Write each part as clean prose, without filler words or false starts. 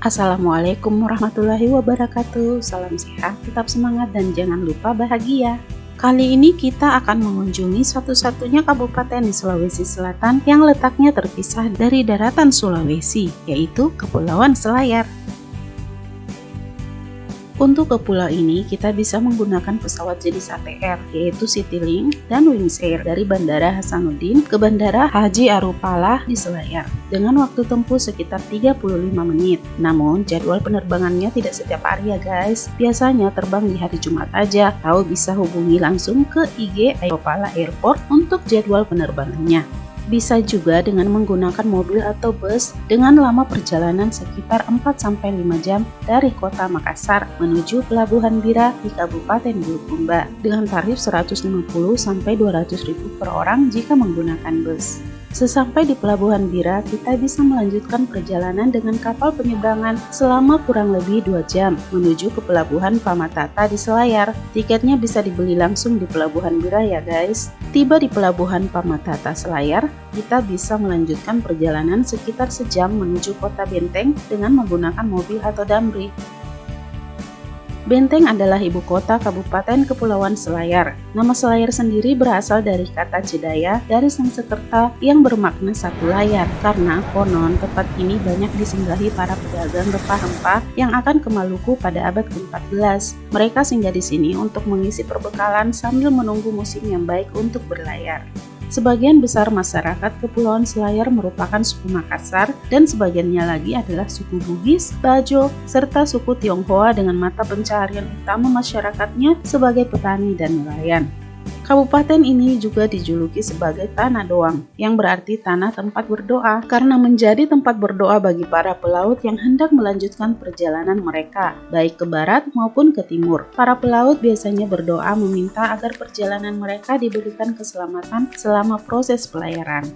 Assalamualaikum warahmatullahi wabarakatuh. Salam sehat, tetap semangat, dan jangan lupa bahagia. Kali ini kita akan mengunjungi satu-satunya kabupaten di Sulawesi Selatan yang letaknya terpisah dari daratan Sulawesi, yaitu Kepulauan Selayar. Untuk ke pulau ini, kita bisa menggunakan pesawat jenis ATR, yaitu Citylink dan Wings Air dari Bandara Hasanuddin ke Bandara Haji Arupala di Selayar, dengan waktu tempuh sekitar 35 menit. Namun, jadwal penerbangannya tidak setiap hari ya guys, biasanya terbang di hari Jumat aja. Tahu bisa hubungi langsung ke IG Arupala Airport untuk jadwal penerbangannya. Bisa juga dengan menggunakan mobil atau bus dengan lama perjalanan sekitar 4-5 jam dari kota Makassar menuju Pelabuhan Bira di Kabupaten Bulukumba dengan tarif 150-200 ribu per orang jika menggunakan bus. Sesampai di Pelabuhan Bira, kita bisa melanjutkan perjalanan dengan kapal penyeberangan selama kurang lebih 2 jam menuju ke Pelabuhan Pamatata di Selayar. Tiketnya bisa dibeli langsung di Pelabuhan Bira ya guys. Tiba di Pelabuhan Pamatata Selayar, kita bisa melanjutkan perjalanan sekitar sejam menuju kota Benteng dengan menggunakan mobil atau damri. Benteng adalah ibu kota Kabupaten Kepulauan Selayar. Nama Selayar sendiri berasal dari kata Jedaya dari Sanskerta yang bermakna satu layar, karena konon tempat ini banyak disinggahi para pedagang rempah-rempah yang akan ke Maluku pada abad ke-14. Mereka singgah di sini untuk mengisi perbekalan sambil menunggu musim yang baik untuk berlayar. Sebagian besar masyarakat Kepulauan Selayar merupakan suku Makassar dan sebagiannya lagi adalah suku Bugis, Bajo, serta suku Tionghoa dengan mata pencaharian utama masyarakatnya sebagai petani dan nelayan. Kabupaten ini juga dijuluki sebagai Tanah Doang, yang berarti tanah tempat berdoa, karena menjadi tempat berdoa bagi para pelaut yang hendak melanjutkan perjalanan mereka, baik ke barat maupun ke timur. Para pelaut biasanya berdoa meminta agar perjalanan mereka diberikan keselamatan selama proses pelayaran.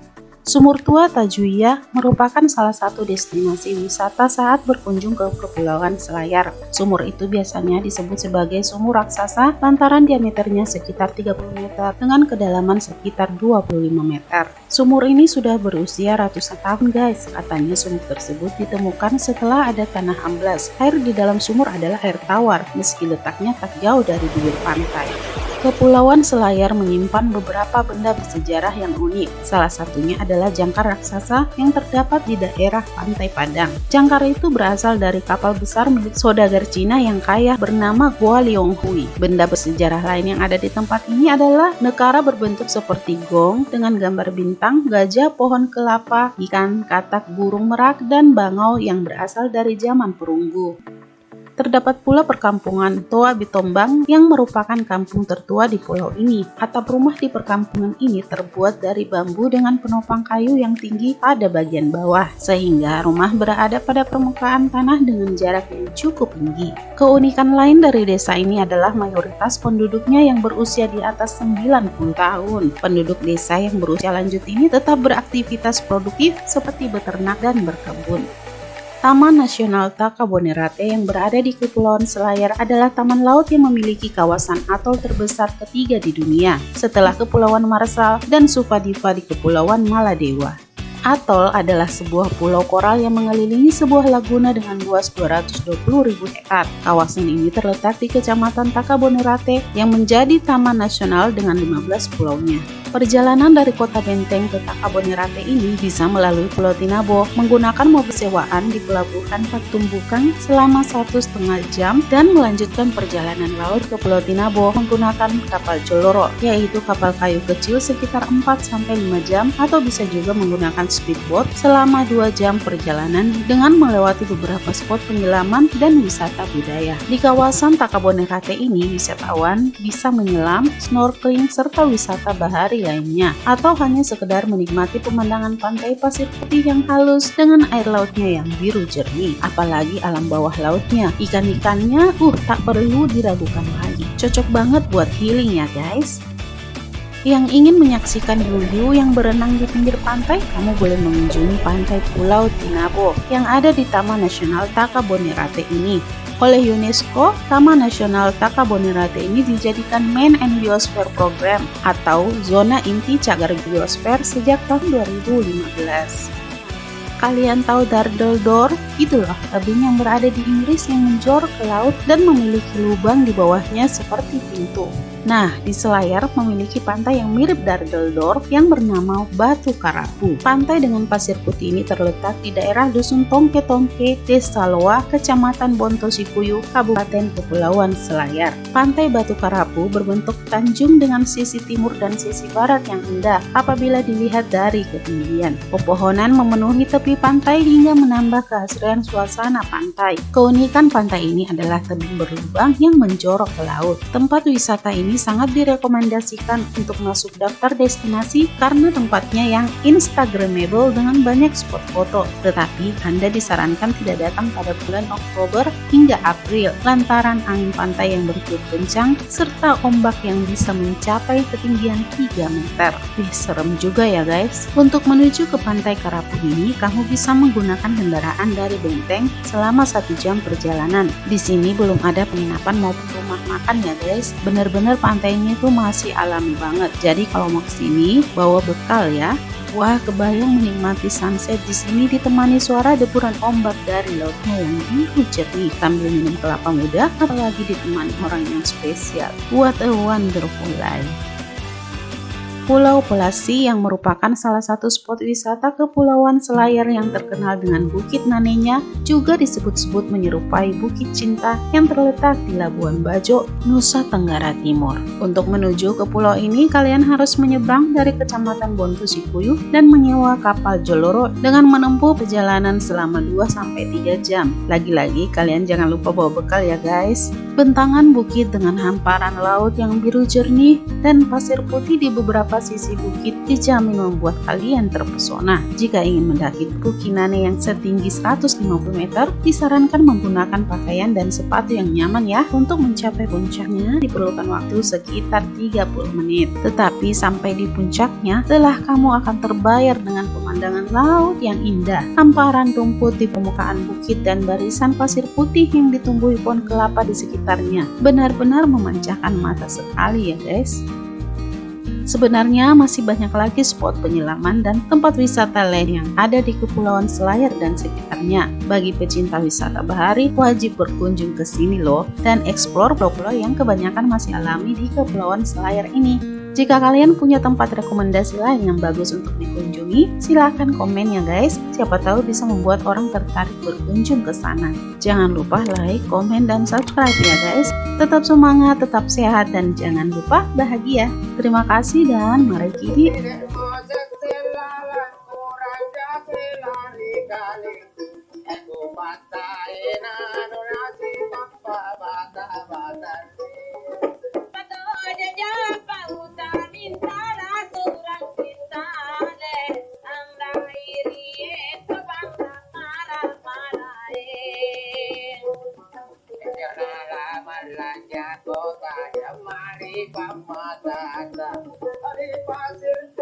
Sumur Tua Tajuiyah merupakan salah satu destinasi wisata saat berkunjung ke Kepulauan Selayar. Sumur itu biasanya disebut sebagai sumur raksasa lantaran diameternya sekitar 30 meter dengan kedalaman sekitar 25 meter. Sumur ini sudah berusia ratusan tahun guys. Katanya sumur tersebut ditemukan setelah ada tanah amblas. Air di dalam sumur adalah air tawar meski letaknya tak jauh dari bibir pantai. Kepulauan Selayar menyimpan beberapa benda bersejarah yang unik. Salah satunya adalah jangkar raksasa yang terdapat di daerah Pantai Padang. Jangkar itu berasal dari kapal besar milik saudagar Cina yang kaya bernama Gua Liong Hui. Benda bersejarah lain yang ada di tempat ini adalah nekara berbentuk seperti gong dengan gambar bintang, gajah, pohon kelapa, ikan, katak, burung merak, dan bangau yang berasal dari zaman perunggu. Terdapat pula perkampungan Toa Bitombang yang merupakan kampung tertua di pulau ini. Atap rumah di perkampungan ini terbuat dari bambu dengan penopang kayu yang tinggi pada bagian bawah, sehingga rumah berada pada permukaan tanah dengan jarak yang cukup tinggi. Keunikan lain dari desa ini adalah mayoritas penduduknya yang berusia di atas 90 tahun. Penduduk desa yang berusia lanjut ini tetap beraktivitas produktif seperti beternak dan berkebun. Taman Nasional Takabonerate yang berada di Kepulauan Selayar adalah taman laut yang memiliki kawasan atol terbesar ketiga di dunia, setelah Kepulauan Marshall dan Supadiva di Kepulauan Maladewa. Atol adalah sebuah pulau koral yang mengelilingi sebuah laguna dengan luas 220.000 hektar. Kawasan ini terletak di Kecamatan Takabonerate yang menjadi taman nasional dengan 15 pulaunya. Perjalanan dari kota Benteng ke Takabonerate ini bisa melalui Pulau Tinabo menggunakan mobil sewaan di Pelabuhan Patumbukang selama 1,5 jam dan melanjutkan perjalanan laut ke Pulau Tinabo menggunakan kapal Joloro, yaitu kapal kayu kecil sekitar 4-5 jam, atau bisa juga menggunakan speedboat selama 2 jam perjalanan dengan melewati beberapa spot penyelaman dan wisata budaya. Di kawasan Takabonerate ini, wisatawan bisa menyelam, snorkeling, serta wisata bahari lainnya, atau hanya sekedar menikmati pemandangan pantai pasir putih yang halus dengan air lautnya yang biru jernih. Apalagi alam bawah lautnya, ikan-ikannya tak perlu diragukan lagi. Cocok banget buat healing ya guys. Yang ingin menyaksikan hiu yang berenang di pinggir pantai, kamu boleh mengunjungi pantai Pulau Tinabo yang ada di Taman Nasional Takabonerate ini. Oleh UNESCO, Taman Nasional Takabonerate ini dijadikan Main and Biosphere Program atau zona inti cagar biosfer sejak tahun 2015. Kalian tahu Dardoldor? Itu loh tebing yang berada di Inggris yang menjorok ke laut dan memiliki lubang di bawahnya seperti pintu. Nah, di Selayar memiliki pantai yang mirip Dargeldorf yang bernama Batu Karapu. Pantai dengan pasir putih ini terletak di daerah Dusun Tongke-Tongke, Desa Loa, Kecamatan Bontosikuyu, Kabupaten Kepulauan Selayar. Pantai Batu Karapu berbentuk tanjung dengan sisi timur dan sisi barat yang indah apabila dilihat dari ketinggian. Pepohonan memenuhi tepi pantai hingga menambah keasrian suasana pantai. Keunikan pantai ini adalah tebing berlubang yang menjorok ke laut. Tempat wisata ini sangat direkomendasikan untuk masuk daftar destinasi karena tempatnya yang instagramable dengan banyak spot foto. Tetapi Anda disarankan tidak datang pada bulan Oktober hingga April lantaran angin pantai yang bertiup kencang serta ombak yang bisa mencapai ketinggian 3 meter. Serem juga ya guys. Untuk menuju ke pantai Karapu ini, kamu bisa menggunakan kendaraan dari Benteng selama 1 jam perjalanan. Di sini belum ada penginapan maupun rumah makan ya guys. Bener-bener pantainya itu masih alami banget. Jadi kalau mau kesini bawa bekal ya. Wah, kebayang menikmati sunset di sini ditemani suara deburan ombak dari lautnya yang biru jernih sambil minum kelapa muda, apalagi ditemani orang yang spesial. What a wonderful life. Pulau Pelasi yang merupakan salah satu spot wisata Kepulauan Selayar yang terkenal dengan Bukit Nanenya juga disebut-sebut menyerupai Bukit Cinta yang terletak di Labuan Bajo, Nusa Tenggara Timur. Untuk menuju ke pulau ini, kalian harus menyeberang dari Kecamatan Bontosikuyu dan menyewa kapal Joloro dengan menempuh perjalanan selama 2-3 jam. Lagi-lagi, kalian jangan lupa bawa bekal ya guys. Bentangan bukit dengan hamparan laut yang biru jernih dan pasir putih di beberapa sisi bukit dijamin membuat kalian terpesona. Jika ingin mendaki Bukit Nane yang setinggi 150 meter, disarankan menggunakan pakaian dan sepatu yang nyaman ya. Untuk mencapai puncaknya diperlukan waktu sekitar 30 menit. Tetapi sampai di puncaknya, telah kamu akan terbayar dengan pemandangan laut yang indah, hamparan rumput di permukaan bukit dan barisan pasir putih yang ditumbuhi pohon kelapa di sekitarnya. Benar-benar memanjakan mata sekali ya guys. Sebenarnya masih banyak lagi spot penyelaman dan tempat wisata lain yang ada di Kepulauan Selayar dan sekitarnya. Bagi pecinta wisata bahari, wajib berkunjung ke sini loh dan eksplor pulau-pulau yang kebanyakan masih alami di Kepulauan Selayar ini. Jika kalian punya tempat rekomendasi lain yang bagus untuk dikunjungi, silahkan komen ya guys. Siapa tahu bisa membuat orang tertarik berkunjung ke sana. Jangan lupa like, komen, dan subscribe ya guys. Tetap semangat, tetap sehat, dan jangan lupa bahagia. Terima kasih dan mari kita Mari pamatanda, hari pasir